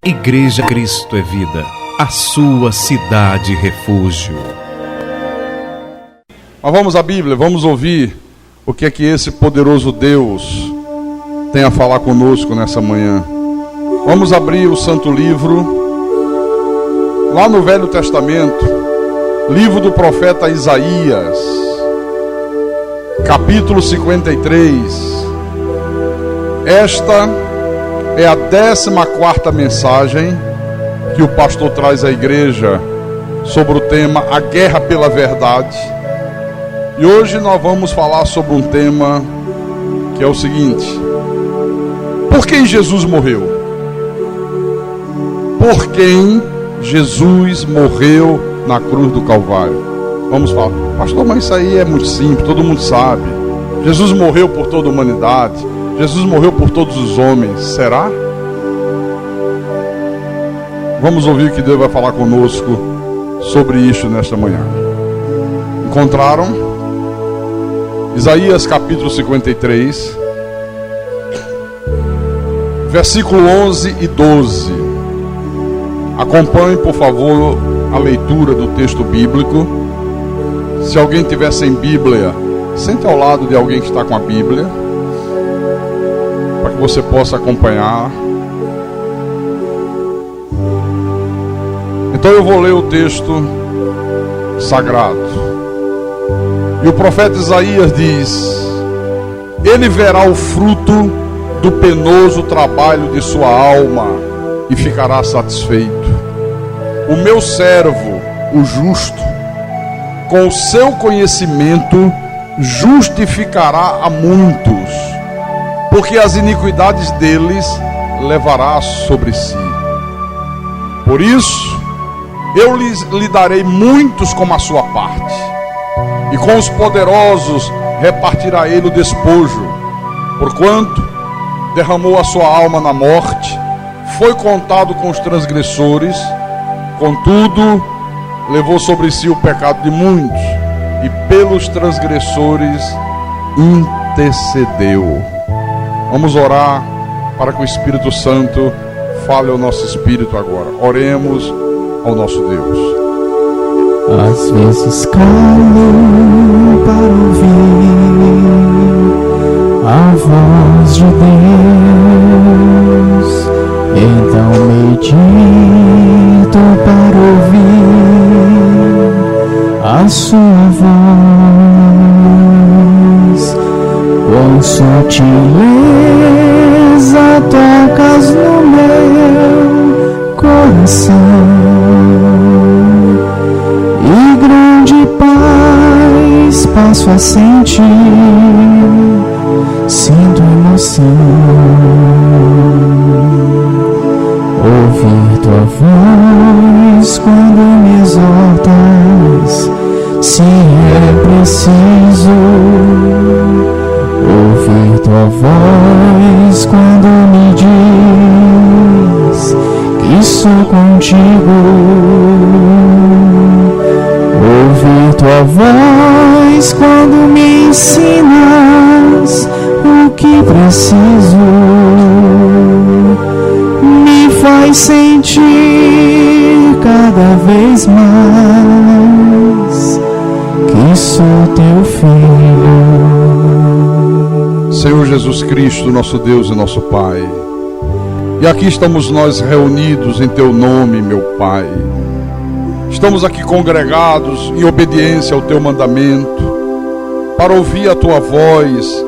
Igreja Cristo é Vida, a sua cidade refúgio. Mas vamos à Bíblia, vamos ouvir o que é que esse poderoso Deus tem a falar conosco nessa manhã. Vamos abrir o Santo Livro, lá no Velho Testamento, livro do profeta Isaías, capítulo 53. Esta é a 14ª mensagem que o pastor traz à igreja sobre o tema A Guerra pela Verdade. E hoje nós vamos falar sobre um tema que é o seguinte: por quem Jesus morreu? Por quem Jesus morreu na cruz do Calvário? Vamos falar, pastor, mas isso aí é muito simples, todo mundo sabe. Jesus morreu por toda a humanidade, Jesus morreu por todos os homens. Será? Vamos ouvir o que Deus vai falar conosco sobre isso nesta manhã. Encontraram? Isaías capítulo 53, versículo 11 e 12. Acompanhe, por favor, a leitura do texto bíblico. Se alguém tiver sem Bíblia, sente ao lado de alguém que está com a Bíblia, para que você possa acompanhar. Então eu vou ler o texto sagrado. E o profeta Isaías diz: ele verá o fruto do penoso trabalho de sua alma e ficará satisfeito. O meu servo, o justo, com o seu conhecimento justificará a muitos, porque as iniquidades deles levará sobre si. Por isso, eu lhe darei muitos como a sua parte, e com os poderosos repartirá ele o despojo, porquanto derramou a sua alma na morte, foi contado com os transgressores, contudo, levou sobre si o pecado de muitos, e pelos transgressores intercedeu. Vamos orar para que o Espírito Santo fale ao nosso espírito agora. Oremos ao nosso Deus. Às vezes calo para ouvir a voz de Deus, então medito para ouvir a sua voz. Com sutileza tocas no meu coração, e grande paz passo a sentir, sinto emoção. Ouvir tua voz quando me exortas, se é preciso. Ouvir tua voz quando me diz que sou contigo. Ouvir tua voz quando me ensinas o que preciso, me faz sentir cada vez mais que sou teu filho. Senhor Jesus Cristo, nosso Deus e nosso Pai, e aqui estamos nós reunidos em teu nome, meu Pai. Estamos aqui congregados em obediência ao teu mandamento, para ouvir a tua voz,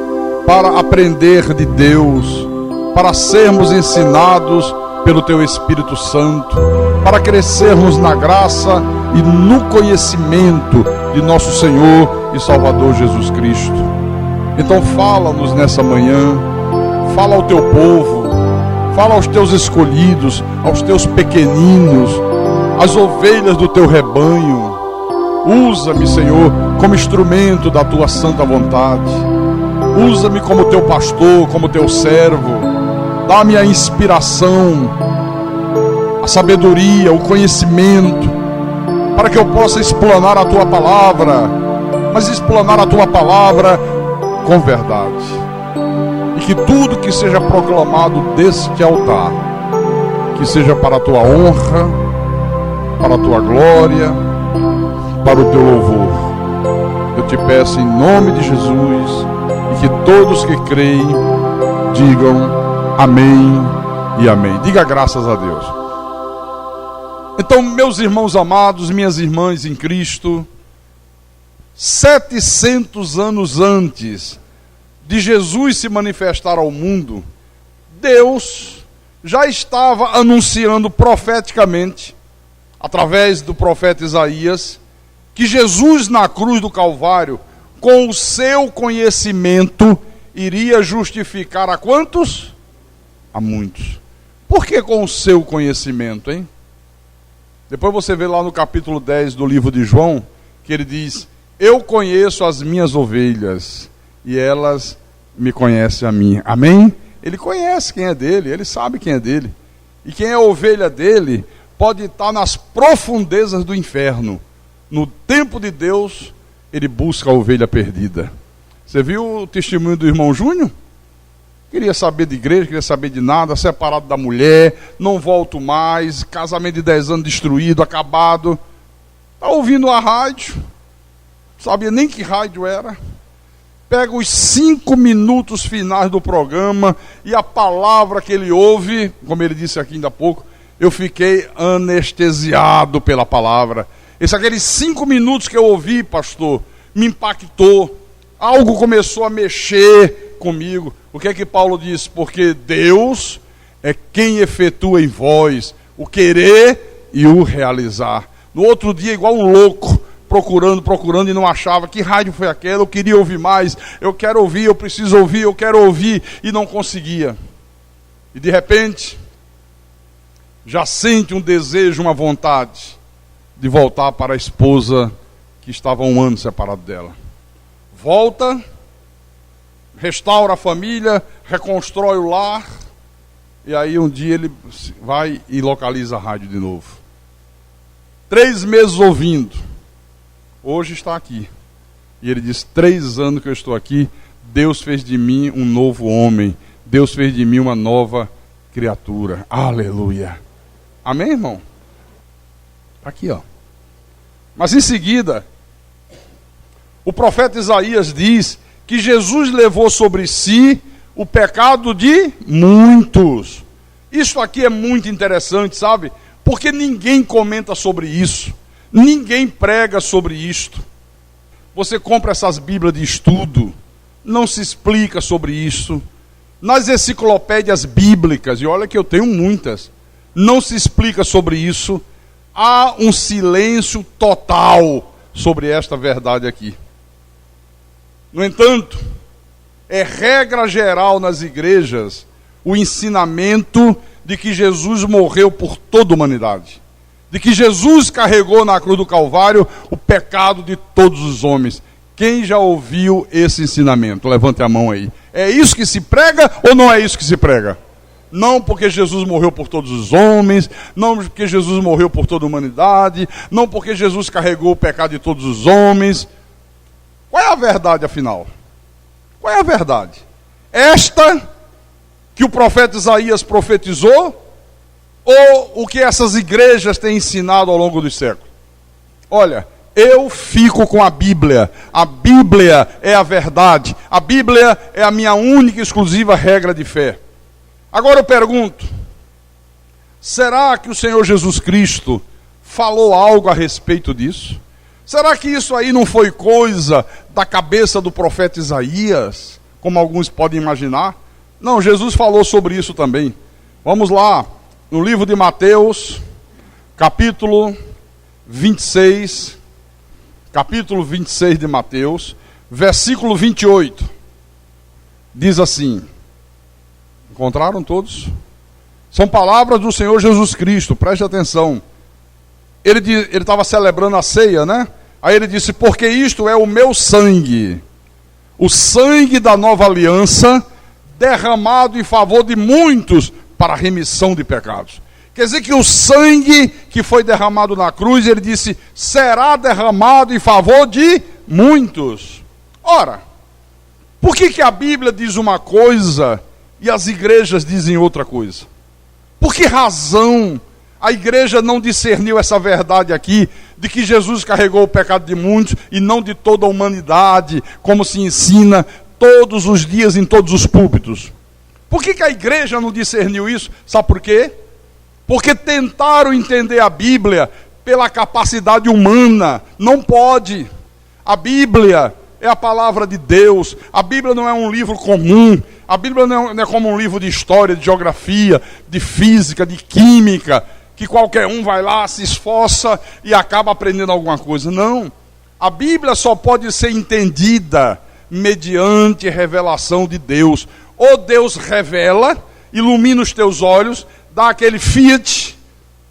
para aprender de Deus, para sermos ensinados pelo teu Espírito Santo, para crescermos na graça e no conhecimento de nosso Senhor e Salvador Jesus Cristo. Então fala-nos nessa manhã, fala ao teu povo, fala aos teus escolhidos, aos teus pequeninos, às ovelhas do teu rebanho. Usa-me, Senhor, como instrumento da tua santa vontade. Usa-me como teu pastor, como teu servo. Dá-me a inspiração, a sabedoria, o conhecimento, para que eu possa explanar a tua palavra, mas explanar a tua palavra com verdade. E que tudo que seja proclamado deste altar, que seja para a tua honra, para a tua glória, para o teu louvor. Eu te peço em nome de Jesus, e que todos que creem digam amém e amém. Diga graças a Deus. Então, meus irmãos amados, minhas irmãs em Cristo, 700 anos antes de Jesus se manifestar ao mundo, Deus já estava anunciando profeticamente, através do profeta Isaías, que Jesus na cruz do Calvário, com o seu conhecimento, iria justificar a quantos? A muitos. Por que com o seu conhecimento, hein? Depois você vê lá no capítulo 10 do livro de João, que ele diz: eu conheço as minhas ovelhas, e elas me conhecem a mim. Amém? Ele conhece quem é dele, ele sabe quem é dele. E quem é ovelha dele pode estar nas profundezas do inferno. No tempo de Deus, ele busca a ovelha perdida. Você viu o testemunho do irmão Júnior? Queria saber de igreja, queria saber de nada, separado da mulher, não volto mais, casamento de 10 anos destruído, acabado. Está ouvindo a rádio, sabia nem que rádio era. Pega os 5 minutos finais do programa e a palavra que ele ouve, como ele disse aqui ainda há pouco, eu fiquei anestesiado pela palavra. Aqueles 5 minutos que eu ouvi, pastor, me impactou. Algo começou a mexer comigo. O que é que Paulo diz? Porque Deus é quem efetua em vós o querer e o realizar. No outro dia, igual um louco, procurando e não achava. Que rádio foi aquela? Eu queria ouvir mais. Eu quero ouvir, eu preciso ouvir, eu quero ouvir. E não conseguia. E de repente, já sente um desejo, uma vontade de voltar para a esposa que estava há 1 ano separado dela. Volta, restaura a família, reconstrói o lar, e aí um dia ele vai e localiza a rádio de novo. 3 meses ouvindo, hoje está aqui. E ele diz: 3 anos que eu estou aqui, Deus fez de mim um novo homem, Deus fez de mim uma nova criatura. Aleluia. Amém, irmão? Aqui, ó. Mas em seguida, o profeta Isaías diz que Jesus levou sobre si o pecado de muitos. Isso aqui é muito interessante, sabe? Porque ninguém comenta sobre isso. Ninguém prega sobre isto. Você compra essas bíblias de estudo, não se explica sobre isso. Nas enciclopédias bíblicas, e olha que eu tenho muitas, não se explica sobre isso. Há um silêncio total sobre esta verdade aqui. No entanto, é regra geral nas igrejas o ensinamento de que Jesus morreu por toda a humanidade. De que Jesus carregou na cruz do Calvário o pecado de todos os homens. Quem já ouviu esse ensinamento? Levante a mão aí. É isso que se prega ou não é isso que se prega? Não porque Jesus morreu por todos os homens, não porque Jesus morreu por toda a humanidade, não porque Jesus carregou o pecado de todos os homens. Qual é a verdade, afinal? Qual é a verdade? Esta que o profeta Isaías profetizou, ou o que essas igrejas têm ensinado ao longo dos séculos? Olha, eu fico com a Bíblia. A Bíblia é a verdade. A Bíblia é a minha única e exclusiva regra de fé. Agora eu pergunto, será que o Senhor Jesus Cristo falou algo a respeito disso? Será que isso aí não foi coisa da cabeça do profeta Isaías, como alguns podem imaginar? Não, Jesus falou sobre isso também. Vamos lá, no livro de Mateus, capítulo 26 de Mateus, versículo 28. Diz assim, encontraram todos? São palavras do Senhor Jesus Cristo, preste atenção. Ele estava celebrando a ceia, né? Aí ele disse: porque isto é o meu sangue, o sangue da nova aliança, derramado em favor de muitos para a remissão de pecados. Quer dizer que o sangue que foi derramado na cruz, ele disse, será derramado em favor de muitos. Ora, por que a Bíblia diz uma coisa e as igrejas dizem outra coisa? Por que razão a igreja não discerniu essa verdade aqui, de que Jesus carregou o pecado de muitos e não de toda a humanidade, como se ensina todos os dias em todos os púlpitos? Por que a igreja não discerniu isso? Sabe por quê? Porque tentaram entender a Bíblia pela capacidade humana. Não pode. A Bíblia é a palavra de Deus. A Bíblia não é um livro comum. A Bíblia não é como um livro de história, de geografia, de física, de química, que qualquer um vai lá, se esforça e acaba aprendendo alguma coisa. Não. A Bíblia só pode ser entendida mediante revelação de Deus. Ou Deus revela, ilumina os teus olhos, dá aquele fiat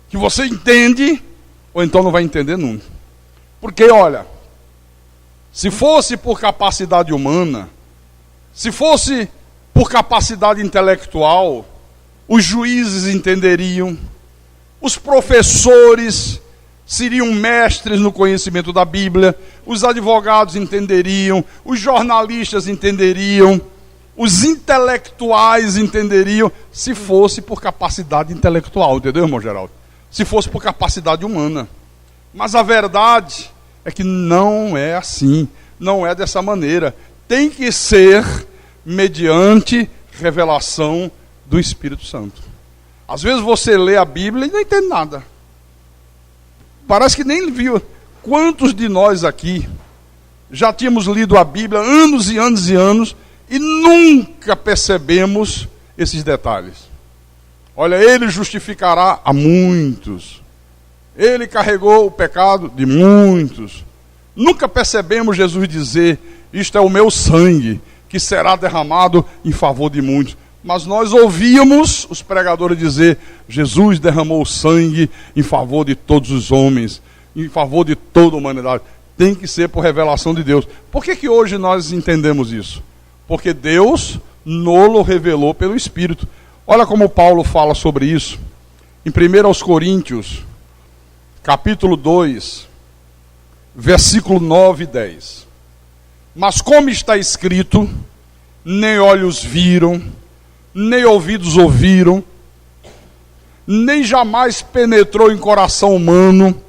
que você entende, ou então não vai entender nunca. Porque, olha, se fosse por capacidade humana, se fosse por capacidade intelectual, os juízes entenderiam, os professores seriam mestres no conhecimento da Bíblia, os advogados entenderiam, os jornalistas entenderiam, os intelectuais entenderiam, se fosse por capacidade intelectual, entendeu, irmão Geraldo? Se fosse por capacidade humana. Mas a verdade é que não é assim, não é dessa maneira. Tem que ser mediante revelação do Espírito Santo. Às vezes você lê a Bíblia e não entende nada. Parece que nem viu. Quantos de nós aqui já tínhamos lido a Bíblia anos e anos e anos e nunca percebemos esses detalhes? Olha, ele justificará a muitos. Ele carregou o pecado de muitos. Nunca percebemos Jesus dizer: isto é o meu sangue, que será derramado em favor de muitos. Mas nós ouvíamos os pregadores dizer: Jesus derramou sangue em favor de todos os homens, em favor de toda a humanidade. Tem que ser por revelação de Deus. Por que hoje nós entendemos isso? Porque Deus nolo revelou pelo Espírito. Olha como Paulo fala sobre isso. Em 1 Coríntios, capítulo 2, versículo 9 e 10. Mas como está escrito, nem olhos viram, nem ouvidos ouviram, nem jamais penetrou em coração humano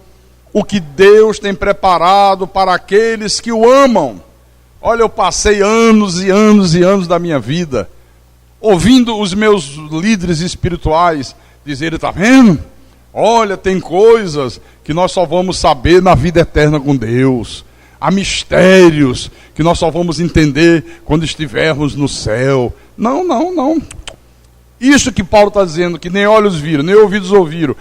o que Deus tem preparado para aqueles que o amam. Olha, eu passei anos e anos e anos da minha vida ouvindo os meus líderes espirituais dizerem: está vendo? Olha, tem coisas que nós só vamos saber na vida eterna com Deus. Há mistérios que nós só vamos entender quando estivermos no céu. Não, não, não. Isso que Paulo está dizendo, que nem olhos viram, nem ouvidos ouviram,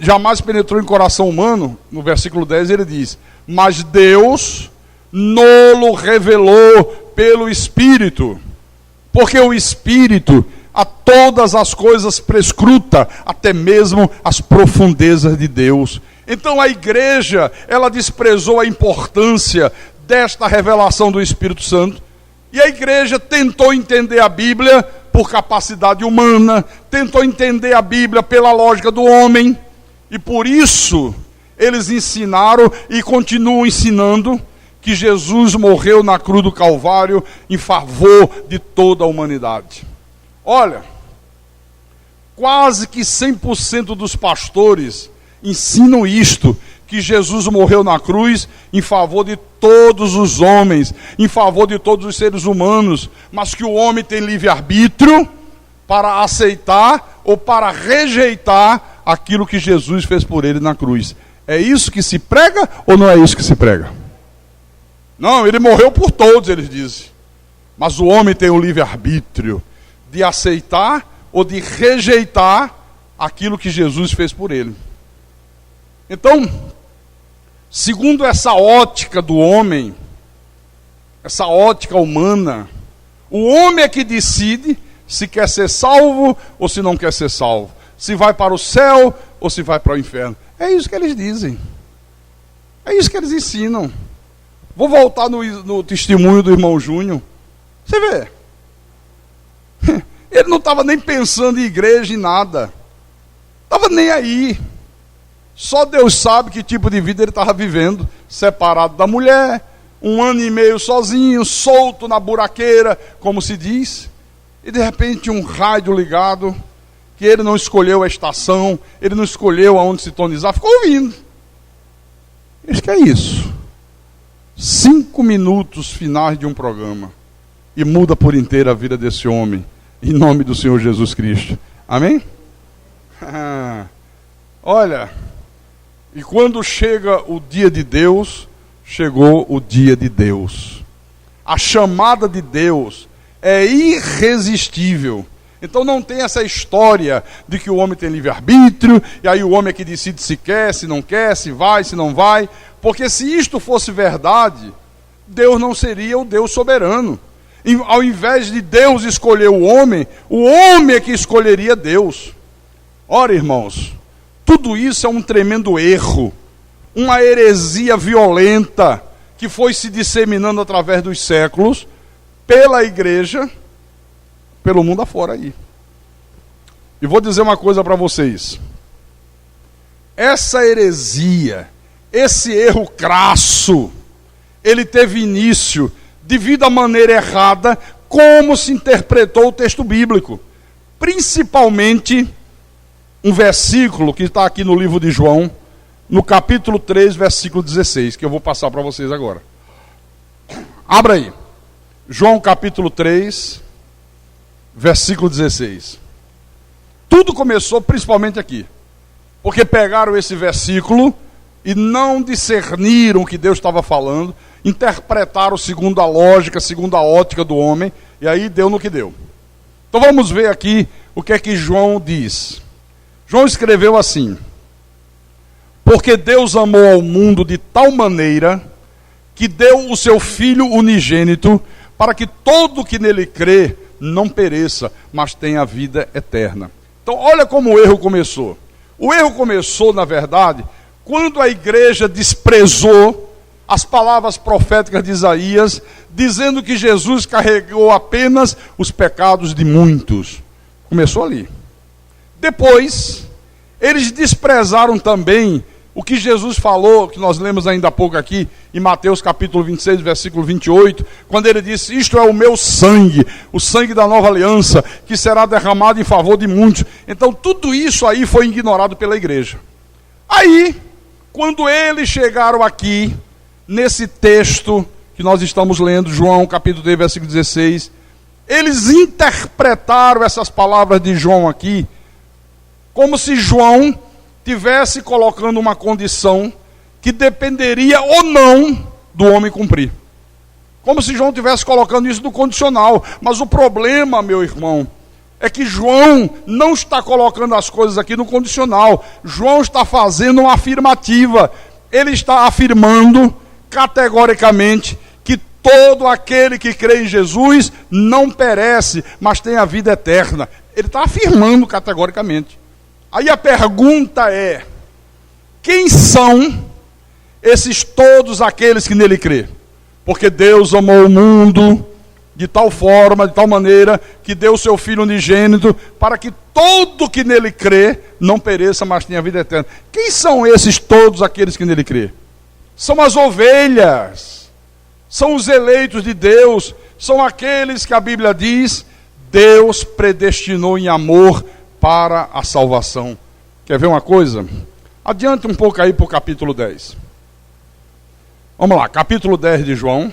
jamais penetrou em coração humano, no versículo 10 ele diz: mas Deus nolo revelou pelo Espírito, porque o Espírito a todas as coisas prescruta, até mesmo as profundezas de Deus. Então a igreja, ela desprezou a importância desta revelação do Espírito Santo, e a igreja tentou entender a Bíblia por capacidade humana, tentou entender a Bíblia pela lógica do homem, e por isso eles ensinaram e continuam ensinando que Jesus morreu na cruz do Calvário em favor de toda a humanidade. Olha, quase que 100% dos pastores ensinam isto, que Jesus morreu na cruz em favor de todos os homens, em favor de todos os seres humanos, mas que o homem tem livre-arbítrio para aceitar ou para rejeitar aquilo que Jesus fez por ele na cruz. É isso que se prega ou não é isso que se prega? Não, ele morreu por todos, eles dizem. Mas o homem tem o livre-arbítrio de aceitar ou de rejeitar aquilo que Jesus fez por ele. Então, segundo essa ótica do homem, essa ótica humana, o homem é que decide se quer ser salvo ou se não quer ser salvo, se vai para o céu ou se vai para o inferno. É isso que eles dizem, é isso que eles ensinam. Vou voltar no testemunho do irmão Júnior. Você vê, ele não estava nem pensando em igreja, em nada, estava nem aí. Só Deus sabe que tipo de vida ele estava vivendo, separado da mulher, 1 ano e meio sozinho, solto na buraqueira, como se diz, e de repente um rádio ligado, que ele não escolheu a estação, ele não escolheu aonde sintonizar, ficou ouvindo. Acho que é isso. 5 minutos finais de um programa e muda por inteiro a vida desse homem, em nome do Senhor Jesus Cristo. Amém? Olha, e quando chega o dia de Deus, chegou o dia de Deus. A chamada de Deus é irresistível. Então não tem essa história de que o homem tem livre-arbítrio, e aí o homem é que decide se quer, se não quer, se vai, se não vai. Porque se isto fosse verdade, Deus não seria o Deus soberano. E, ao invés de Deus escolher o homem é que escolheria Deus. Ora, irmãos, tudo isso é um tremendo erro, uma heresia violenta que foi se disseminando através dos séculos pela igreja, pelo mundo afora aí. E vou dizer uma coisa para vocês. Essa heresia, esse erro crasso, ele teve início devido à maneira errada como se interpretou o texto bíblico. Principalmente um versículo que está aqui no livro de João, no capítulo 3, versículo 16, que eu vou passar para vocês agora. Abra aí. João capítulo 3, versículo 16. Tudo começou principalmente aqui, porque pegaram esse versículo e não discerniram o que Deus estava falando, interpretaram segundo a lógica, segundo a ótica do homem, e aí deu no que deu. Então vamos ver aqui o que é que João diz. João escreveu assim: porque Deus amou ao mundo de tal maneira que deu o seu Filho unigênito, para que todo que nele crê não pereça, mas tenha a vida eterna. Então olha como o erro começou. O erro começou, na verdade, quando a igreja desprezou as palavras proféticas de Isaías, dizendo que Jesus carregou apenas os pecados de muitos. Começou ali. Depois, eles desprezaram também o que Jesus falou, que nós lemos ainda há pouco aqui, em Mateus capítulo 26, versículo 28, quando ele disse: isto é o meu sangue, o sangue da nova aliança, que será derramado em favor de muitos. Então tudo isso aí foi ignorado pela igreja. Aí, quando eles chegaram aqui, nesse texto que nós estamos lendo, João capítulo 3, versículo 16, eles interpretaram essas palavras de João aqui, como se João tivesse colocando uma condição que dependeria ou não do homem cumprir. Como se João estivesse colocando isso no condicional. Mas o problema, meu irmão, é que João não está colocando as coisas aqui no condicional. João está fazendo uma afirmativa. Ele está afirmando categoricamente que todo aquele que crê em Jesus não perece, mas tem a vida eterna. Ele está afirmando categoricamente. Aí a pergunta é: quem são esses todos aqueles que nele crê? Porque Deus amou o mundo de tal forma, de tal maneira, que deu o seu Filho unigênito, para que todo que nele crê não pereça, mas tenha vida eterna. Quem são esses todos aqueles que nele crê? São as ovelhas, são os eleitos de Deus, são aqueles que a Bíblia diz, Deus predestinou em amor para a salvação. Quer ver uma coisa? Adiante um pouco aí para o capítulo 10. Vamos lá, capítulo 10 de João,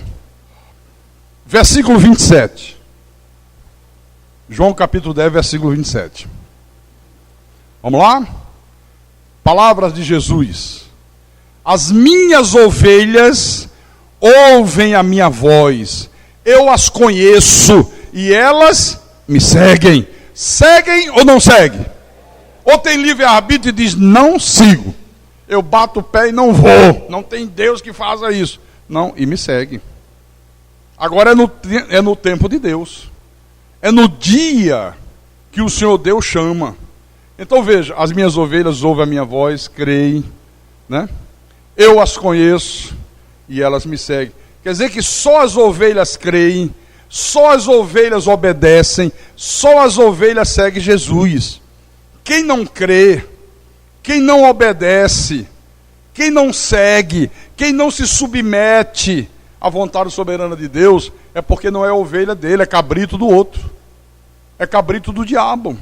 versículo 27. João capítulo 10, versículo 27. Vamos lá? Palavras de Jesus. As minhas ovelhas ouvem a minha voz, eu as conheço e elas me seguem. Seguem ou não seguem? Ou tem livre-arbítrio e diz, não sigo. Eu bato o pé e não vou. Não tem Deus que faça isso. Não, e me segue. Agora é no tempo de Deus. É no dia que o Senhor Deus chama. Então veja, as minhas ovelhas ouvem a minha voz, creem, né? Eu as conheço e elas me seguem. Quer dizer que só as ovelhas creem, só as ovelhas obedecem, só as ovelhas seguem Jesus. Quem não crê, quem não obedece, quem não segue, quem não se submete à vontade soberana de Deus, é porque não é ovelha dele, é cabrito do outro. É cabrito do diabo.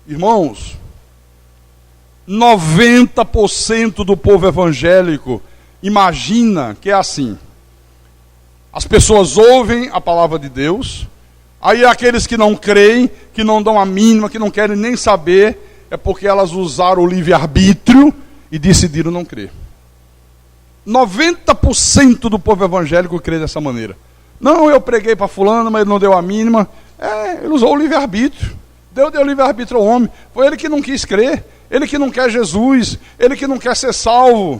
Irmãos, 90% do povo evangélico imagina que é assim. As pessoas ouvem a palavra de Deus, aí aqueles que não creem, que não dão a mínima, que não querem nem saber, é porque elas usaram o livre-arbítrio e decidiram não crer. 90% do povo evangélico crê dessa maneira. Não, eu preguei para fulano, mas ele não deu a mínima. Ele usou o livre-arbítrio. Deus deu livre-arbítrio ao homem. Foi ele que não quis crer. Ele que não quer Jesus. Ele que não quer ser salvo.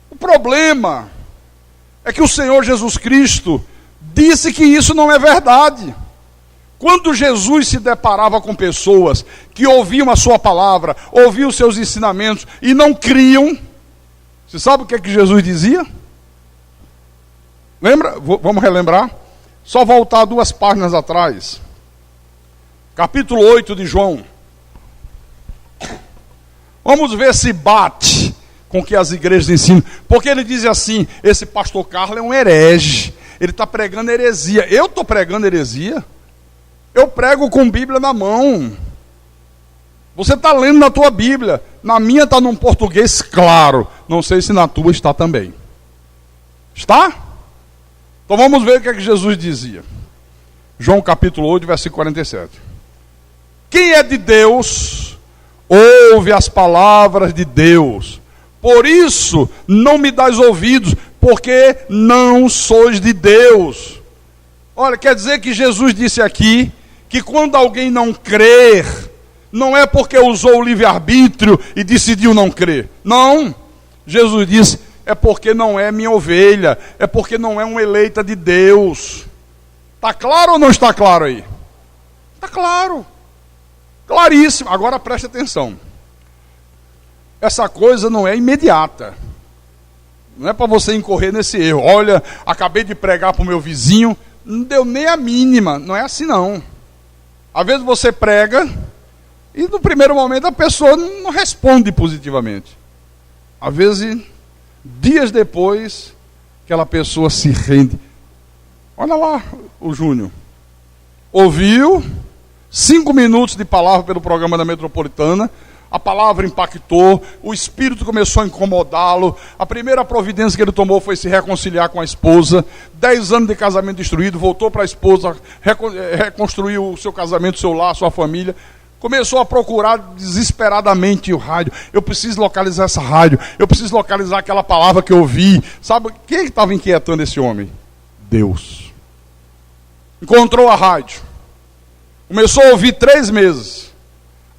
O problema é que o Senhor Jesus Cristo disse que isso não é verdade. Quando Jesus se deparava com pessoas que ouviam a sua palavra, ouviam os seus ensinamentos e não criam, você sabe o que é que Jesus dizia? Lembra? Vamos relembrar? Só voltar 2 páginas atrás. Capítulo 8 de João. Vamos ver se bate com o que as igrejas ensinam. Porque ele diz assim, esse pastor Carlos é um herege. Ele está pregando heresia. Eu estou pregando heresia? Eu prego com Bíblia na mão. Você está lendo na tua Bíblia. Na minha está num português claro. Não sei se na tua está também. Está? Então vamos ver o que é que Jesus dizia. João capítulo 8, versículo 47. Quem é de Deus, ouve as palavras de Deus. Por isso não me dás ouvidos, porque não sois de Deus. Olha, quer dizer que Jesus disse aqui que quando alguém não crer, não é porque usou o livre-arbítrio e decidiu não crer. Não. Jesus disse, é porque não é minha ovelha, é porque não é uma eleita de Deus. Está claro ou não está claro aí? Está claro. Claríssimo. Agora preste atenção. Essa coisa não é imediata. Não é para você incorrer nesse erro. Olha, acabei de pregar para o meu vizinho, não deu nem a mínima. Não é assim não. Às vezes você prega e no primeiro momento a pessoa não responde positivamente. Às vezes, dias depois, aquela pessoa se rende. Olha lá o Júnior. Ouviu 5 minutos de palavra pelo programa da Metropolitana. A palavra impactou, o espírito começou a incomodá-lo. A primeira providência que ele tomou foi se reconciliar com a esposa. 10 anos de casamento destruído, voltou para a esposa, reconstruiu o seu casamento, o seu lar, a sua família. Começou a procurar desesperadamente o rádio. Eu preciso localizar essa rádio, eu preciso localizar aquela palavra que eu ouvi. Sabe quem estava inquietando esse homem? Deus. Encontrou a rádio. Começou a ouvir 3 meses.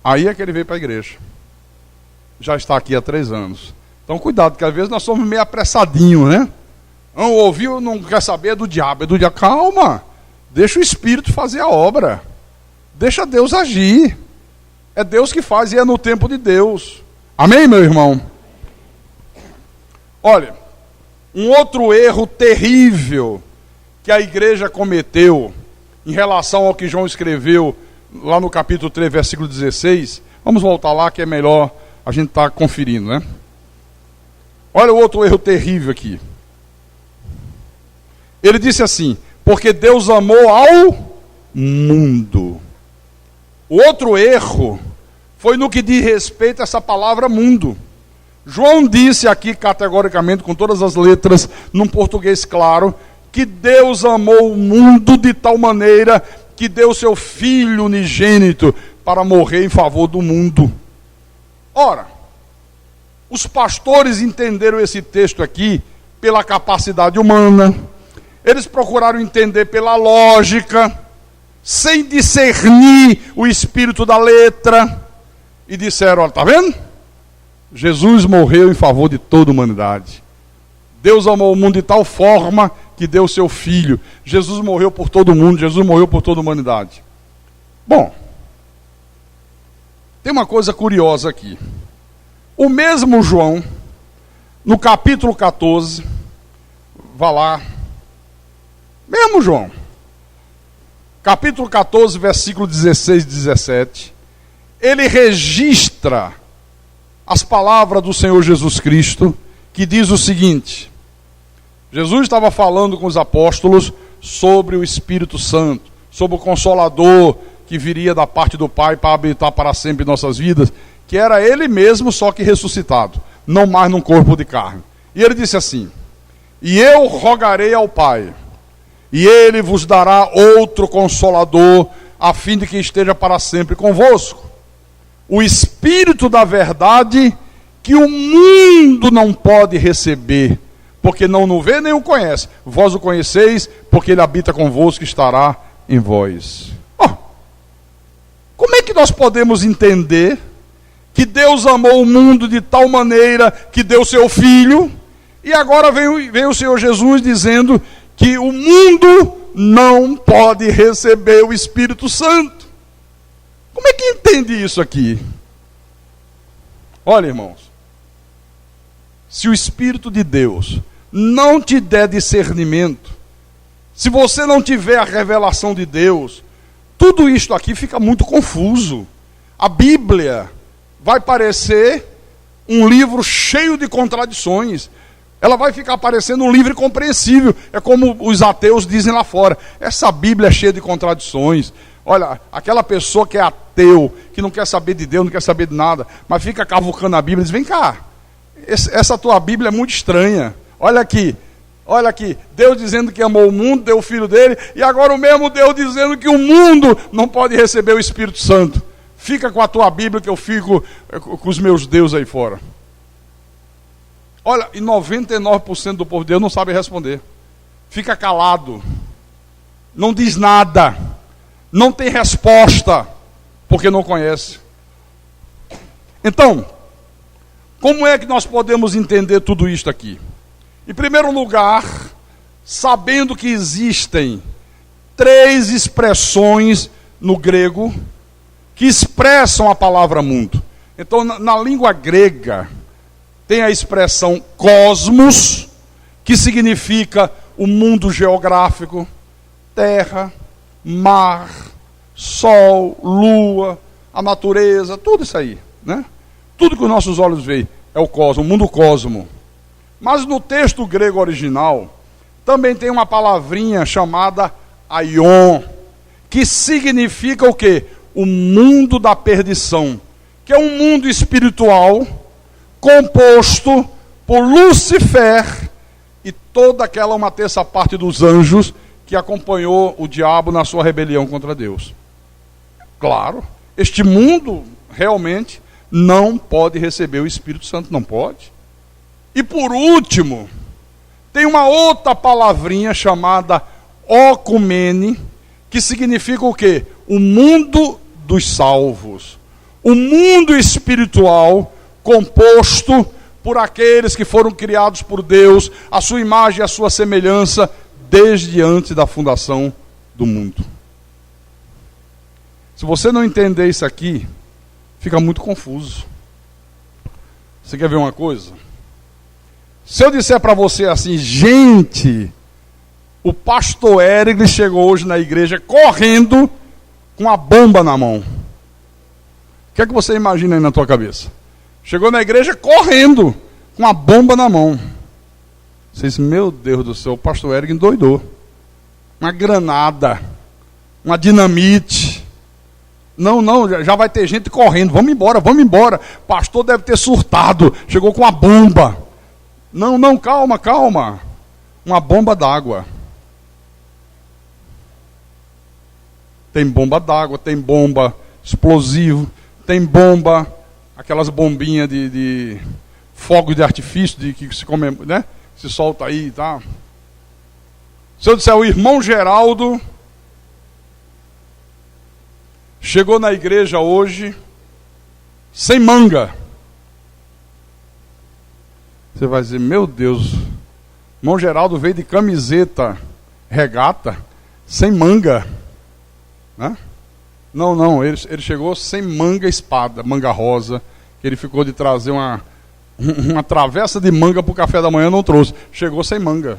Aí é que ele veio para a igreja. Já está aqui há 3 anos. Então cuidado, porque às vezes nós somos meio apressadinhos, né? Não ouviu, não quer saber, é do diabo. É do diabo. Calma. Deixa o Espírito fazer a obra. Deixa Deus agir. É Deus que faz e é no tempo de Deus. Amém, meu irmão? Olha, um outro erro terrível que a igreja cometeu em relação ao que João escreveu lá no capítulo 3, versículo 16. Vamos voltar lá que é melhor a gente estar conferindo, né? Olha o outro erro terrível aqui. Ele disse assim, porque Deus amou ao mundo. O outro erro foi no que diz respeito a essa palavra mundo. João disse aqui categoricamente, com todas as letras, num português claro, que Deus amou o mundo de tal maneira que deu seu Filho unigênito para morrer em favor do mundo. Ora, os pastores entenderam esse texto aqui pela capacidade humana, eles procuraram entender pela lógica, sem discernir o espírito da letra, e disseram, olha, está vendo? Jesus morreu em favor de toda a humanidade. Deus amou o mundo de tal forma que deu o seu Filho. Jesus morreu por todo mundo, Jesus morreu por toda a humanidade. Bom, tem uma coisa curiosa aqui. O mesmo João, no capítulo 14, vá lá, mesmo João, capítulo 14, versículo 16 e 17, ele registra as palavras do Senhor Jesus Cristo, que diz o seguinte: Jesus estava falando com os apóstolos sobre o Espírito Santo, sobre o Consolador que viria da parte do Pai para habitar para sempre em nossas vidas, que era Ele mesmo, só que ressuscitado, não mais num corpo de carne. E Ele disse assim: e eu rogarei ao Pai, e Ele vos dará outro Consolador, a fim de que esteja para sempre convosco, o Espírito da verdade, que o mundo não pode receber, porque não o vê nem o conhece. Vós o conheceis, porque Ele habita convosco e estará em vós. Como é que nós podemos entender que Deus amou o mundo de tal maneira que deu seu Filho, e agora vem o Senhor Jesus dizendo que o mundo não pode receber o Espírito Santo? Como é que entende isso aqui? Olha, irmãos, se o Espírito de Deus não te der discernimento, se você não tiver a revelação de Deus, tudo isto aqui fica muito confuso. A Bíblia vai parecer um livro cheio de contradições. Ela vai ficar parecendo um livro incompreensível. É como os ateus dizem lá fora: essa Bíblia é cheia de contradições. Olha, aquela pessoa que é ateu, que não quer saber de Deus, não quer saber de nada, mas fica cavucando a Bíblia, diz: vem cá, essa tua Bíblia é muito estranha. Olha aqui, Deus dizendo que amou o mundo, deu o Filho dele, e agora o mesmo Deus dizendo que o mundo não pode receber o Espírito Santo. Fica com a tua Bíblia, que eu fico com os meus deuses aí fora. Olha, e 99% do povo de Deus não sabe responder. Fica calado, não diz nada, não tem resposta, porque não conhece. Então, como é que nós podemos entender tudo isto aqui? Em primeiro lugar, sabendo que existem 3 expressões no grego que expressam a palavra mundo. Então, na língua grega, tem a expressão cosmos, que significa o mundo geográfico, terra, mar, sol, lua, a natureza, tudo isso aí, né? Tudo que os nossos olhos veem é o cosmo, o mundo cosmo. Mas no texto grego original, também tem uma palavrinha chamada aion, que significa o quê? O mundo da perdição, que é um mundo espiritual composto por Lúcifer e toda aquela 1/3 parte dos anjos que acompanhou o diabo na sua rebelião contra Deus. Claro, este mundo realmente não pode receber o Espírito Santo, não pode. E por último, tem uma outra palavrinha chamada ocumene, que significa o quê? O mundo dos salvos. O mundo espiritual composto por aqueles que foram criados por Deus, a sua imagem e a sua semelhança, desde antes da fundação do mundo. Se você não entender isso aqui, fica muito confuso. Você quer ver uma coisa? Se eu disser para você assim: gente, o pastor Eric chegou hoje na igreja correndo com uma bomba na mão. O que é que você imagina aí na tua cabeça? Chegou na igreja correndo com uma bomba na mão. Você diz: meu Deus do céu, o pastor Eric endoidou. Uma granada, uma dinamite. Não, já vai ter gente correndo. Vamos embora. Pastor deve ter surtado, chegou com uma bomba. Não, calma. Uma bomba d'água. Tem bomba d'água, tem bomba explosivo, tem bomba, aquelas bombinhas de fogo de artifício que se come, né? Se solta aí, tá? Se eu disser: o irmão Geraldo chegou na igreja hoje sem manga, você vai dizer: meu Deus, irmão Geraldo veio de camiseta regata, sem manga, né? Não, ele chegou sem manga espada, manga rosa, que ele ficou de trazer uma travessa de manga para o café da manhã, não trouxe, chegou sem manga.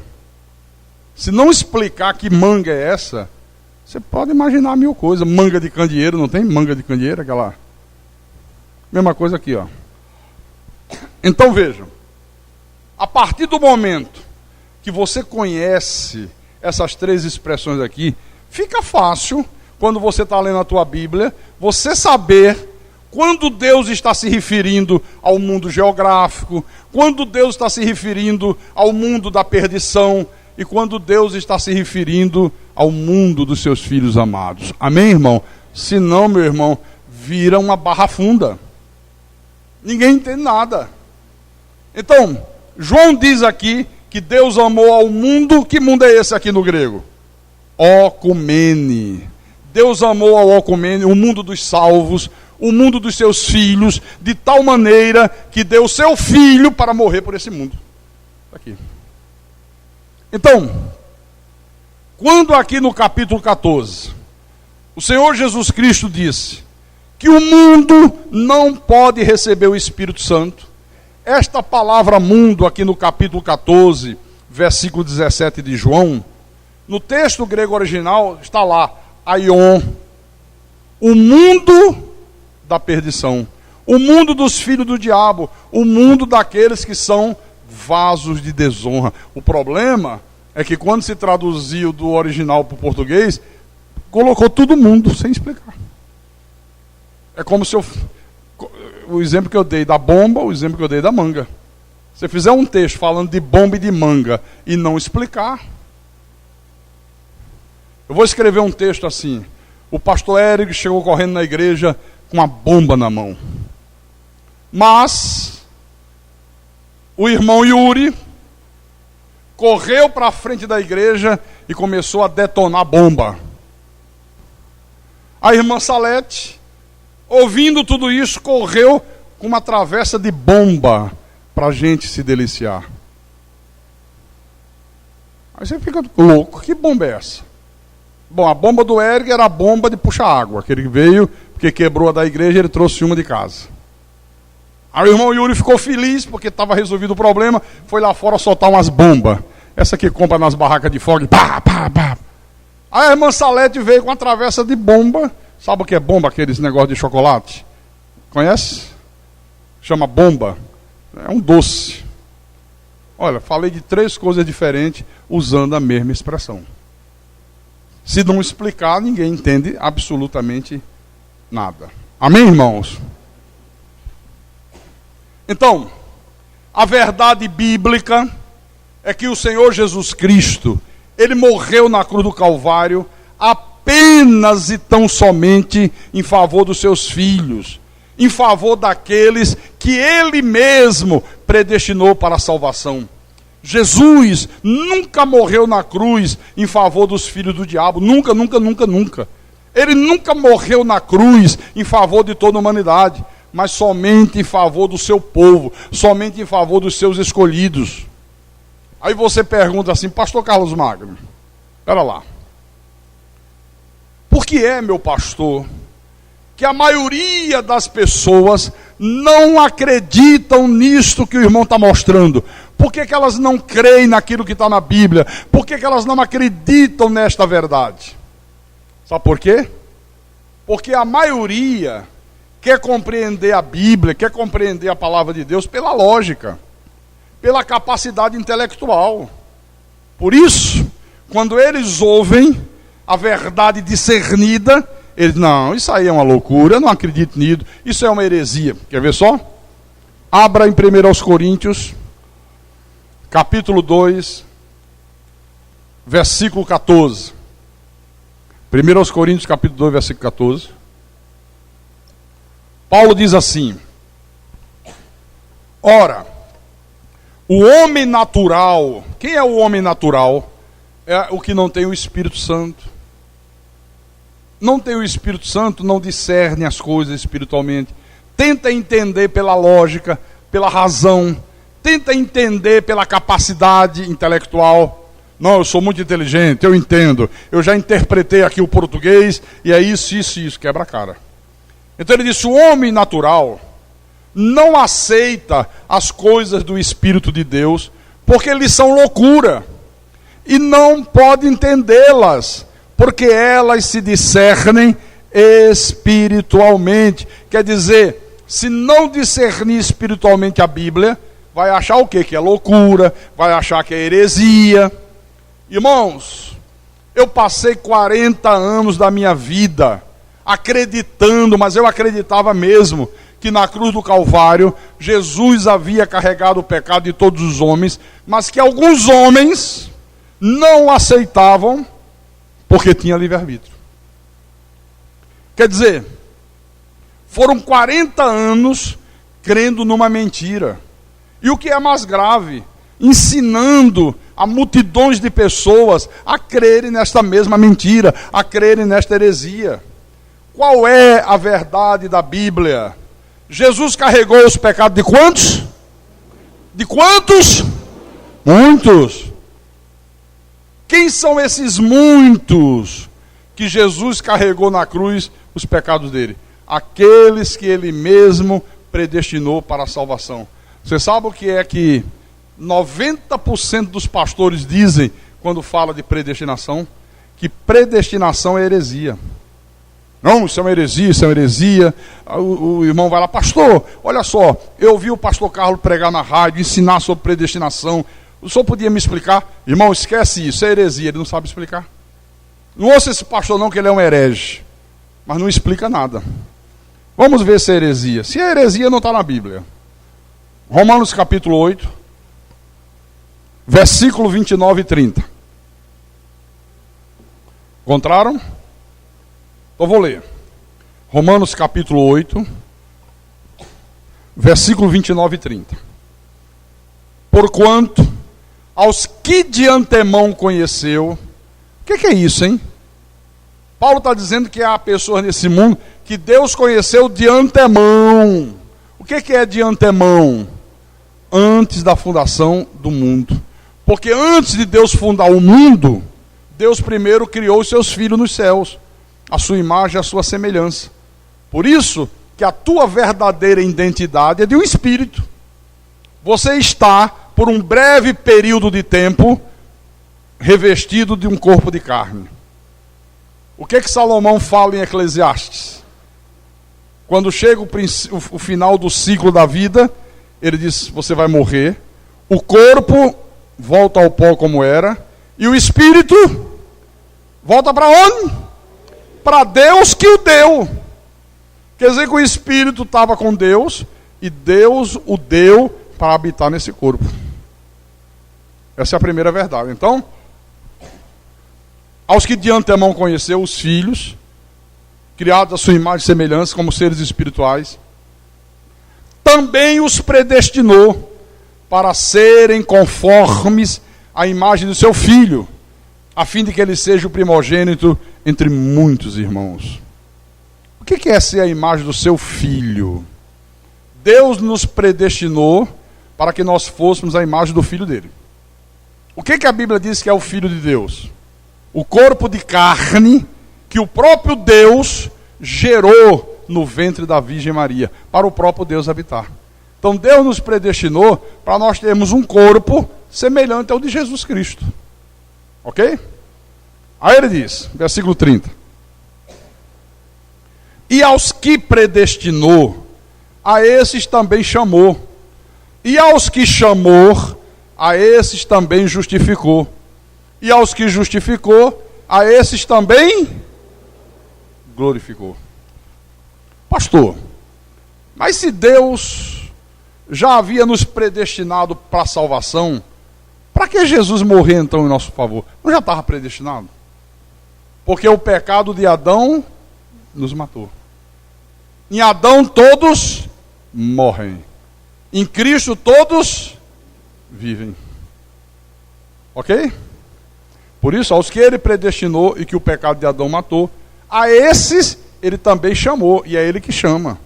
Se não explicar que manga é essa, você pode imaginar 1000 coisas. Manga de candeeiro, não tem manga de candeeiro, aquela mesma coisa aqui, ó. Então vejam, a partir do momento que você conhece essas 3 expressões aqui, fica fácil quando você está lendo a tua Bíblia, você saber quando Deus está se referindo ao mundo geográfico, quando Deus está se referindo ao mundo da perdição e quando Deus está se referindo ao mundo dos seus filhos amados. Amém, irmão? Senão, meu irmão, vira uma barra funda. Ninguém entende nada. Então, João diz aqui que Deus amou ao mundo. Que mundo é esse aqui no grego? Ocumene. Deus amou ao ocumene, o mundo dos salvos, o mundo dos seus filhos, de tal maneira que deu o seu filho para morrer por esse mundo. Aqui. Então, quando aqui no capítulo 14, o Senhor Jesus Cristo disse que o mundo não pode receber o Espírito Santo, esta palavra mundo aqui no capítulo 14, versículo 17 de João, no texto grego original está lá, aion, o mundo da perdição, o mundo dos filhos do diabo, o mundo daqueles que são vasos de desonra. O problema é que quando se traduziu do original para o português, colocou todo mundo sem explicar. É como se o exemplo que eu dei da bomba, o exemplo que eu dei da manga. Se você fizer um texto falando de bomba e de manga e não explicar, eu vou escrever um texto assim: o pastor Érico chegou correndo na igreja com uma bomba na mão. Mas o irmão Yuri correu para a frente da igreja e começou a detonar bomba. A irmã Salete, ouvindo tudo isso, correu com uma travessa de bomba para a gente se deliciar. Aí você fica louco, que bomba é essa? Bom, a bomba do Érico era a bomba de puxar água, que ele veio, porque quebrou a da igreja, ele trouxe uma de casa. Aí o irmão Yuri ficou feliz, porque estava resolvido o problema, foi lá fora soltar umas bombas. Essa que compra nas barracas de fogo, pá, pá, pá. Aí a irmã Salete veio com uma travessa de bomba. Sabe o que é bomba, aqueles negócios de chocolate? Conhece? Chama bomba. É um doce. Olha, falei de 3 coisas diferentes usando a mesma expressão. Se não explicar, ninguém entende absolutamente nada. Amém, irmãos? Então, a verdade bíblica é que o Senhor Jesus Cristo, Ele morreu na cruz do Calvário apenas e tão somente em favor dos seus filhos, em favor daqueles que Ele mesmo predestinou para a salvação. Jesus nunca morreu na cruz em favor dos filhos do diabo, nunca, nunca, nunca, nunca. Ele nunca morreu na cruz em favor de toda a humanidade, mas somente em favor do seu povo, somente em favor dos seus escolhidos. Aí você pergunta assim: pastor Carlos Magno, espera lá, por que é, meu pastor, que a maioria das pessoas não acreditam nisto que o irmão está mostrando? Por que elas não creem naquilo que está na Bíblia? Por que elas não acreditam nesta verdade? Sabe por quê? Porque a maioria quer compreender a Bíblia, quer compreender a palavra de Deus pela lógica, pela capacidade intelectual. Por isso, quando eles ouvem a verdade discernida, eles, não, isso aí é uma loucura, eu não acredito nisso, isso é uma heresia. Quer ver só? Abra em 1 Coríntios, capítulo 2, versículo 14. 1 Coríntios, capítulo 2, versículo 14. Paulo diz assim: ora, o homem natural, quem é o homem natural? É o que não tem o Espírito Santo. Não tem o Espírito Santo, não discerne as coisas espiritualmente. Tenta entender pela lógica, pela razão. Tenta entender pela capacidade intelectual. Não, eu sou muito inteligente, eu entendo. Eu já interpretei aqui o português, e é isso, isso, isso. Quebra a cara. Então ele disse: o homem natural não aceita as coisas do Espírito de Deus, porque eles são loucura, e não pode entendê-las, porque elas se discernem espiritualmente. Quer dizer, se não discernir espiritualmente a Bíblia, vai achar o quê? Que é loucura, vai achar que é heresia. Irmãos, Eu passei 40 anos da minha vida acreditando, mas eu acreditava mesmo, que na cruz do Calvário, Jesus havia carregado o pecado de todos os homens, mas que alguns homens não aceitavam, porque tinha livre-arbítrio. Quer dizer, foram 40 anos crendo numa mentira. E o que é mais grave, ensinando a multidões de pessoas a crerem nesta mesma mentira, a crerem nesta heresia. Qual é a verdade da Bíblia? Jesus carregou os pecados de quantos? De quantos? Muitos. Quem são esses muitos que Jesus carregou na cruz os pecados dele? Aqueles que ele mesmo predestinou para a salvação. Você sabe o que é que 90% dos pastores dizem quando fala de predestinação? Que predestinação é heresia. Não, isso é uma heresia, isso é uma heresia. O irmão vai lá, pastor, olha só, eu ouvi o pastor Carlos pregar na rádio, ensinar sobre predestinação. O senhor podia me explicar? Irmão, esquece isso, é heresia, ele não sabe explicar. Não ouça esse pastor não, que ele é um herege, mas não explica nada. Vamos ver se é heresia. Se é heresia, não está na Bíblia. Romanos capítulo 8, versículo 29 e 30. Encontraram? Então vou ler. Romanos capítulo 8, versículo 29 e 30. Porquanto, aos que de antemão conheceu... O que é isso, hein? Paulo está dizendo que há pessoas nesse mundo que Deus conheceu de antemão. O que é de antemão? Antes da fundação do mundo. Porque antes de Deus fundar o mundo, Deus primeiro criou os seus filhos nos céus, a sua imagem e a sua semelhança. Por isso que a tua verdadeira identidade é de um espírito. Você está, por um breve período de tempo, revestido de um corpo de carne. O que Salomão fala em Eclesiastes? Quando chega o final do ciclo da vida, ele diz, você vai morrer, o corpo volta ao pó como era, e o espírito volta para onde? Para Deus que o deu. Quer dizer que o espírito estava com Deus, e Deus o deu para habitar nesse corpo. Essa é a primeira verdade. Então, aos que de antemão conheceu, os filhos, criados à sua imagem e semelhança, como seres espirituais, também os predestinou para serem conformes à imagem do seu Filho, a fim de que ele seja o primogênito entre muitos irmãos. O que é ser a imagem do seu Filho? Deus nos predestinou para que nós fôssemos a imagem do Filho dele. O que a Bíblia diz que é o Filho de Deus? O corpo de carne que o próprio Deus gerou no ventre da Virgem Maria, para o próprio Deus habitar. Então Deus nos predestinou para nós termos um corpo semelhante ao de Jesus Cristo. Ok? Aí ele diz, versículo 30. E aos que predestinou, a esses também chamou. E aos que chamou, a esses também justificou. E aos que justificou, a esses também glorificou. Pastor, mas se Deus já havia nos predestinado para a salvação, para que Jesus morrer então em nosso favor? Não já estava predestinado? Porque o pecado de Adão nos matou. Em Adão todos morrem. Em Cristo todos vivem. Ok? Por isso, aos que ele predestinou e que o pecado de Adão matou, a esses ele também chamou, e é ele que chama.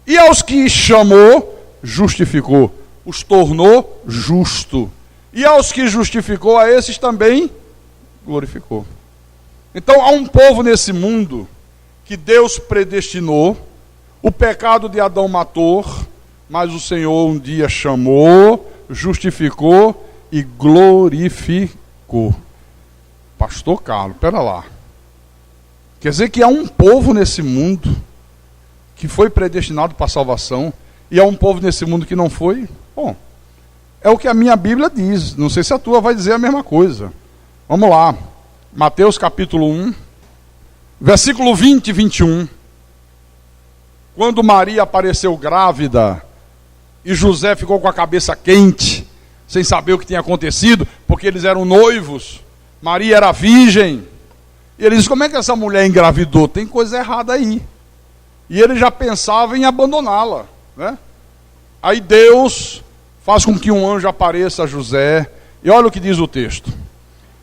E aos que chamou, justificou, os tornou justo. E aos que justificou, a esses também glorificou. Então há um povo nesse mundo que Deus predestinou, o pecado de Adão matou, mas o Senhor um dia chamou, justificou e glorificou. Pastor Carlos, pera lá. Quer dizer que há um povo nesse mundo que foi predestinado para a salvação, e há um povo nesse mundo que não foi? Bom, é o que a minha Bíblia diz. Não sei se a tua vai dizer a mesma coisa. Vamos lá. Mateus capítulo 1, versículo 20 e 21. Quando Maria apareceu grávida e José ficou com a cabeça quente, sem saber o que tinha acontecido, porque eles eram noivos, Maria era virgem. E ele disse: como é que essa mulher engravidou? Tem coisa errada aí. E ele já pensava em abandoná-la, né? Aí Deus faz com que um anjo apareça a José. E olha o que diz o texto.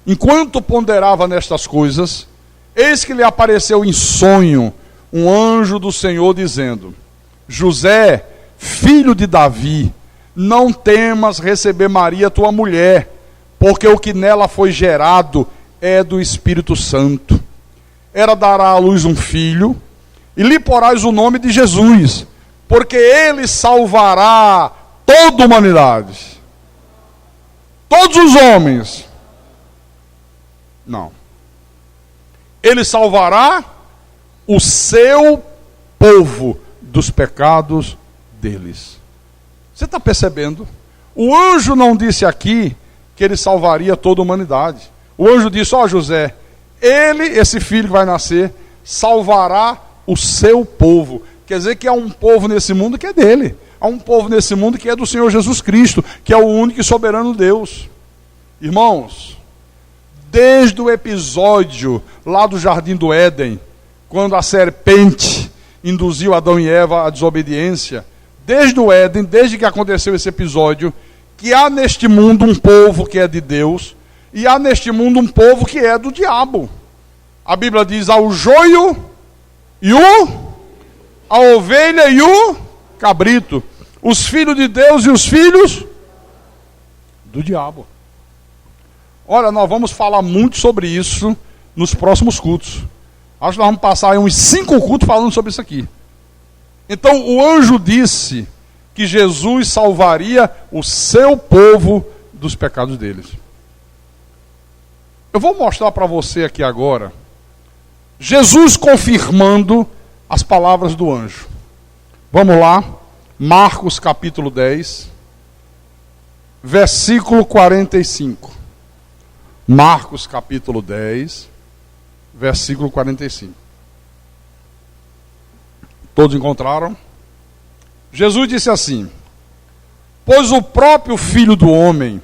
Enquanto ponderava nestas coisas, eis que lhe apareceu em sonho um anjo do Senhor dizendo: José, filho de Davi, não temas receber Maria tua mulher, porque o que nela foi gerado é do Espírito Santo. Ela dará à luz um filho, e lhe porás o nome de Jesus, porque ele salvará toda a humanidade. Todos os homens. Não. Ele salvará o seu povo dos pecados deles. Você está percebendo? O anjo não disse aqui que ele salvaria toda a humanidade. O anjo disse: ó José, esse filho que vai nascer, salvará o seu povo. Quer dizer que há um povo nesse mundo que é dele. Há um povo nesse mundo que é do Senhor Jesus Cristo, que é o único e soberano Deus. Irmãos, desde o episódio lá do Jardim do Éden, quando a serpente induziu Adão e Eva à desobediência, desde o Éden, desde que aconteceu esse episódio, que há neste mundo um povo que é de Deus, e há neste mundo um povo que é do diabo. A Bíblia diz: há o joio e a ovelha e o cabrito, os filhos de Deus e os filhos do diabo. Olha, nós vamos falar muito sobre isso nos próximos cultos. Acho que nós vamos passar aí uns 5 cultos falando sobre isso aqui. Então o anjo disse que Jesus salvaria o seu povo dos pecados deles. Eu vou mostrar para você aqui agora Jesus confirmando as palavras do anjo. Vamos lá, Marcos capítulo 10, versículo 45. Marcos capítulo 10, versículo 45. Todos encontraram? Jesus disse assim: pois o próprio Filho do Homem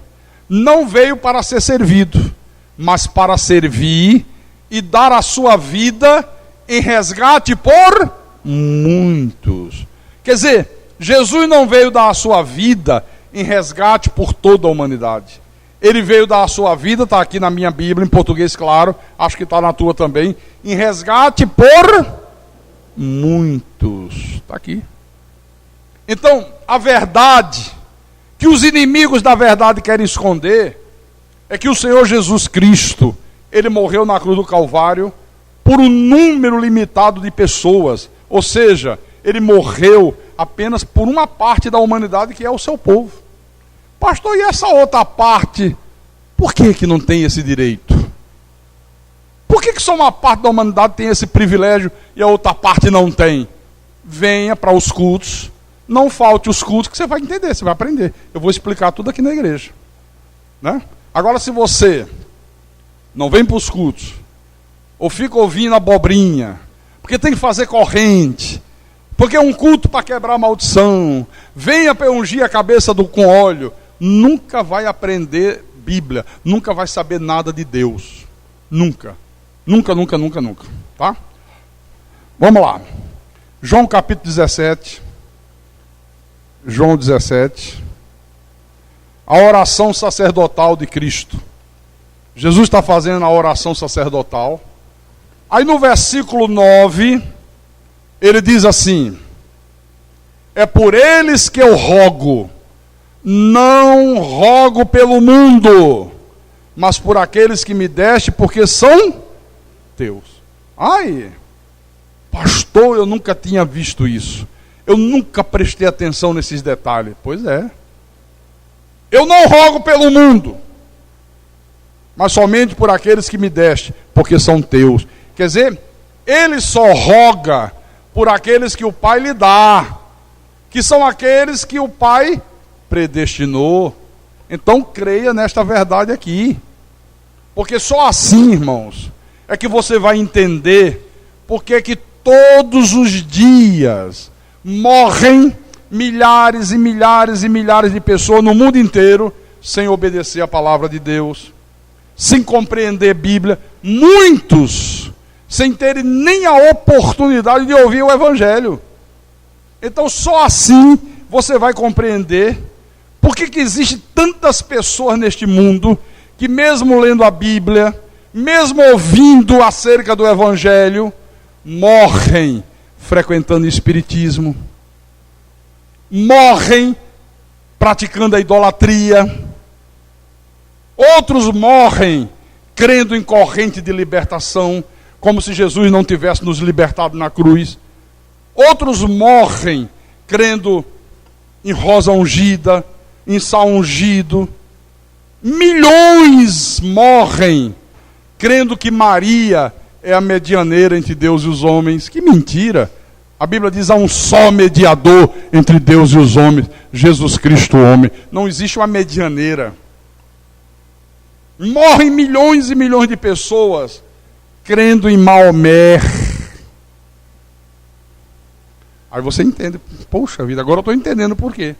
não veio para ser servido, mas para servir e dar a sua vida em resgate por muitos. Quer dizer, Jesus não veio dar a sua vida em resgate por toda a humanidade. Ele veio dar a sua vida, está aqui na minha Bíblia, em português claro, acho que está na tua também, em resgate por muitos. Está aqui. Então, a verdade que os inimigos da verdade querem esconder é que o Senhor Jesus Cristo, ele morreu na cruz do Calvário por um número limitado de pessoas. Ou seja, ele morreu apenas por uma parte da humanidade, que é o seu povo. Pastor, e essa outra parte, por que não tem esse direito? Por que só uma parte da humanidade tem esse privilégio e a outra parte não tem? Venha para os cultos, não falte os cultos, que você vai entender, você vai aprender. Eu vou explicar tudo aqui na igreja, né? Agora, se você não vem para os cultos, ou fica ouvindo abobrinha, porque tem que fazer corrente, porque é um culto para quebrar a maldição, venha para ungir a cabeça com óleo, nunca vai aprender Bíblia, nunca vai saber nada de Deus. Nunca. Nunca, nunca, nunca, nunca. Tá? Vamos lá. João capítulo 17. João 17. A oração sacerdotal de Cristo. Jesus está fazendo a oração sacerdotal. Aí no versículo 9, ele diz assim: é por eles que eu rogo, não rogo pelo mundo, mas por aqueles que me deste, porque são teus. Ai, pastor, eu nunca tinha visto isso. Eu nunca prestei atenção nesses detalhes. Pois é. Eu não rogo pelo mundo, mas somente por aqueles que me deste, porque são teus. Quer dizer, ele só roga por aqueles que o Pai lhe dá, que são aqueles que o Pai predestinou. Então creia nesta verdade aqui. Porque só assim, irmãos, é que você vai entender porque que todos os dias morrem milhares e milhares e milhares de pessoas no mundo inteiro sem obedecer a palavra de Deus, sem compreender a Bíblia, muitos sem terem nem a oportunidade de ouvir o Evangelho. Então só assim você vai compreender por que existem tantas pessoas neste mundo que mesmo lendo a Bíblia, mesmo ouvindo acerca do Evangelho, morrem frequentando o espiritismo, morrem praticando a idolatria, outros morrem crendo em corrente de libertação, como se Jesus não tivesse nos libertado na cruz. Outros morrem crendo em rosa ungida, em sal ungido. Milhões morrem crendo que Maria é a medianeira entre Deus e os homens. Que mentira! A Bíblia diz: há um só mediador entre Deus e os homens, Jesus Cristo, o homem. Não existe uma medianeira. Morrem milhões e milhões de pessoas crendo em Maomé. Aí você entende. Poxa vida, agora eu estou entendendo por quê.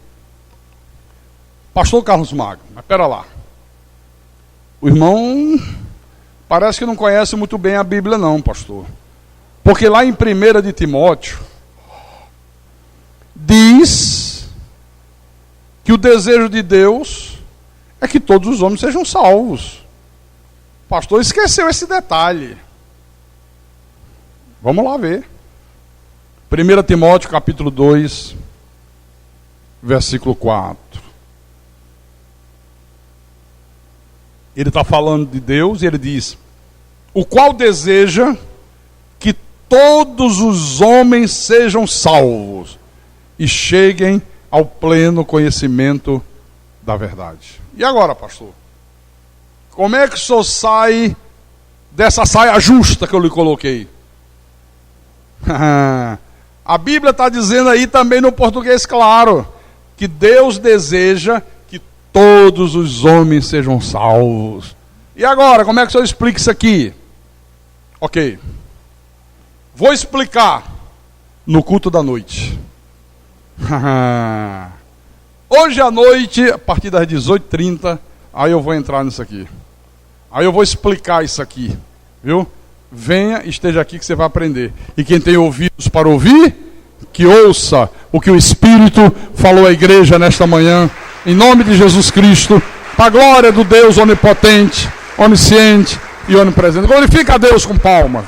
Pastor Carlos Magno, mas pera lá. O irmão parece que não conhece muito bem a Bíblia não, pastor. Porque lá em 1 de Timóteo, diz que o desejo de Deus é que todos os homens sejam salvos. O pastor esqueceu esse detalhe. Vamos lá ver. 1 Timóteo capítulo 2, versículo 4. Ele está falando de Deus e ele diz: o qual deseja que todos os homens sejam salvos e cheguem ao pleno conhecimento da verdade. E agora, pastor? Como é que o senhor sai dessa saia justa que eu lhe coloquei? A Bíblia está dizendo aí também no português claro, que Deus deseja que todos os homens sejam salvos. E agora, como é que o senhor explica isso aqui? Ok. Vou explicar no culto da noite. Hoje à noite, a partir das 18h30, aí eu vou entrar nisso aqui. Aí eu vou explicar isso aqui, viu? Venha, esteja aqui que você vai aprender. E quem tem ouvidos para ouvir, que ouça o que o Espírito falou à igreja nesta manhã, em nome de Jesus Cristo, para a glória do Deus onipotente, onisciente e onipresente. Glorifica a Deus com palmas.